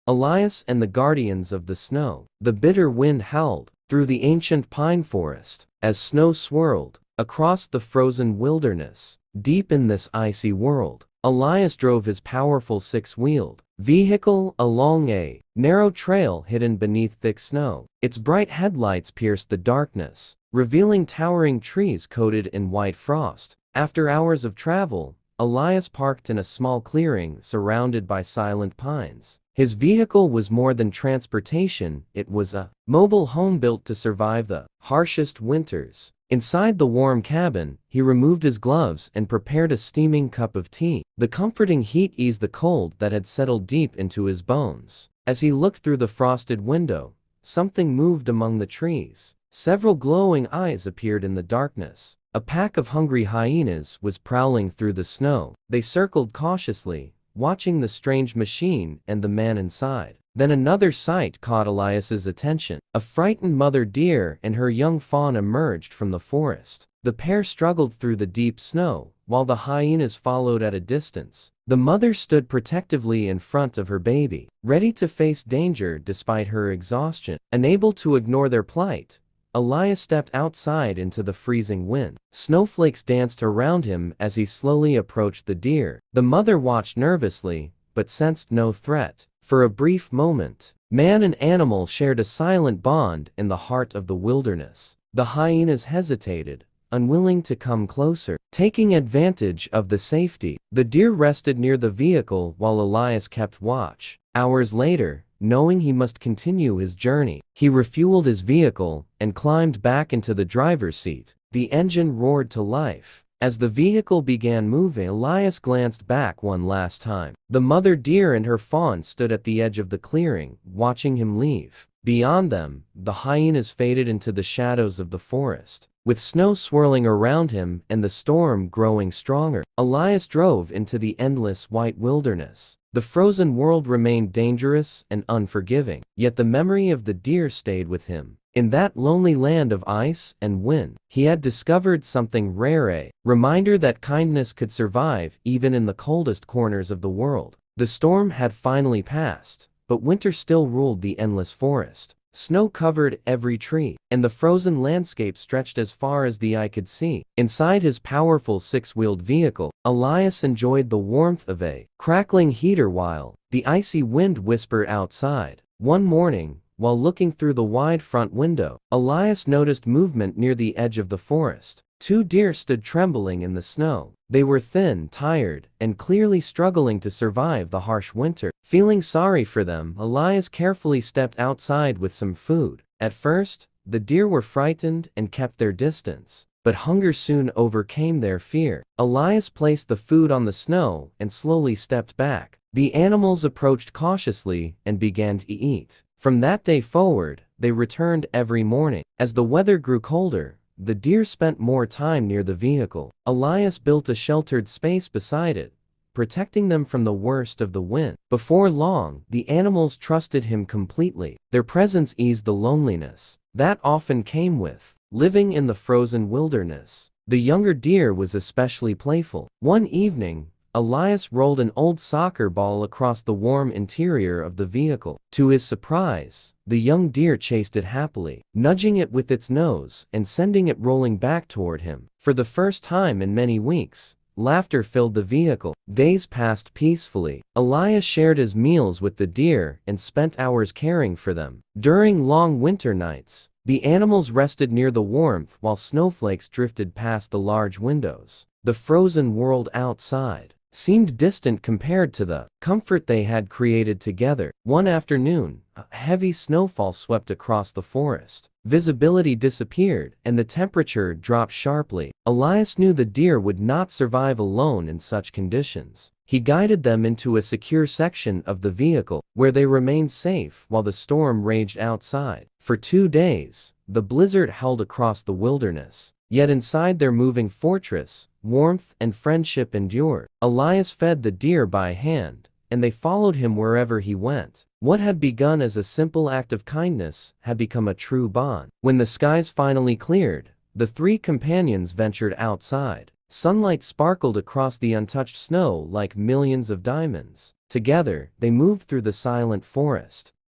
Elias and the Guardians of the Snow. The bitter wind howled through the ancient pine forest as snow swirled across the frozen wilderness. Deep in this icy world, Elias drove his powerful six-wheeled vehicle along a narrow trail hidden beneath thick snow. Its bright headlights pierced the darkness, revealing towering trees coated in white frost. After hours of travel, Elias parked in a small clearing surrounded by silent pines. His vehicle was more than transportation, it was a mobile home built to survive the harshest winters. Inside the warm cabin, he removed his gloves and prepared a steaming cup of tea. The comforting heat eased the cold that had settled deep into his bones. As he looked through the frosted window, something moved among the trees. Several glowing eyes appeared in the darkness. A pack of hungry hyenas was prowling through the snow. They circled cautiously, watching the strange machine and the man inside. Then another sight caught Elias's attention. A frightened mother deer and her young fawn emerged from the forest. The pair struggled through the deep snow, while the hyenas followed at a distance. The mother stood protectively in front of her baby, ready to face danger despite her exhaustion. Unable to ignore their plight, Elias stepped outside into the freezing wind. Snowflakes danced around him as he slowly approached the deer. The mother watched nervously, but sensed no threat. For a brief moment, man and animal shared a silent bond in the heart of the wilderness. The hyenas hesitated, unwilling to come closer. Taking advantage of the safety, the deer rested near the vehicle while Elias kept watch. Hours later, knowing he must continue his journey, he refueled his vehicle and climbed back into the driver's seat. The engine roared to life. As the vehicle began moving, Elias glanced back one last time. The mother deer and her fawn stood at the edge of the clearing, watching him leave. Beyond them, the hyenas faded into the shadows of the forest. With snow swirling around him and the storm growing stronger, Elias drove into the endless white wilderness. The frozen world remained dangerous and unforgiving, yet the memory of the deer stayed with him. In that lonely land of ice and wind, he had discovered something rare, a reminder that kindness could survive even in the coldest corners of the world. The storm had finally passed, but winter still ruled the endless forest. Snow covered every tree, and the frozen landscape stretched as far as the eye could see. Inside his powerful six-wheeled vehicle, Elias enjoyed the warmth of a crackling heater while the icy wind whispered outside. One morning, while looking through the wide front window, Elias noticed movement near the edge of the forest. Two deer stood trembling in the snow. They were thin, tired, and clearly struggling to survive the harsh winter. Feeling sorry for them, Elias carefully stepped outside with some food. At first, the deer were frightened and kept their distance, but hunger soon overcame their fear. Elias placed the food on the snow and slowly stepped back. The animals approached cautiously and began to eat. From that day forward, they returned every morning. As the weather grew colder, the deer spent more time near the vehicle. Elias built a sheltered space beside it, protecting them from the worst of the wind. Before long, the animals trusted him completely. Their presence eased the loneliness that often came with living in the frozen wilderness. The younger deer was especially playful. One evening, Elias rolled an old soccer ball across the warm interior of the vehicle. To his surprise, the young deer chased it happily, nudging it with its nose and sending it rolling back toward him. For the first time in many weeks, laughter filled the vehicle. Days passed peacefully. Elias shared his meals with the deer and spent hours caring for them. During long winter nights, the animals rested near the warmth while snowflakes drifted past the large windows. The frozen world outside seemed distant compared to the comfort they had created together. One afternoon, a heavy snowfall swept across the forest. Visibility disappeared, and the temperature dropped sharply. Elias knew the deer would not survive alone in such conditions. He guided them into a secure section of the vehicle, where they remained safe while the storm raged outside. For 2 days, the blizzard howled across the wilderness. Yet inside their moving fortress, warmth and friendship endured. Elias fed the deer by hand, and they followed him wherever he went. What had begun as a simple act of kindness had become a true bond. When the skies finally cleared, the three companions ventured outside. Sunlight sparkled across the untouched snow like millions of diamonds. Together, they moved through the silent forest,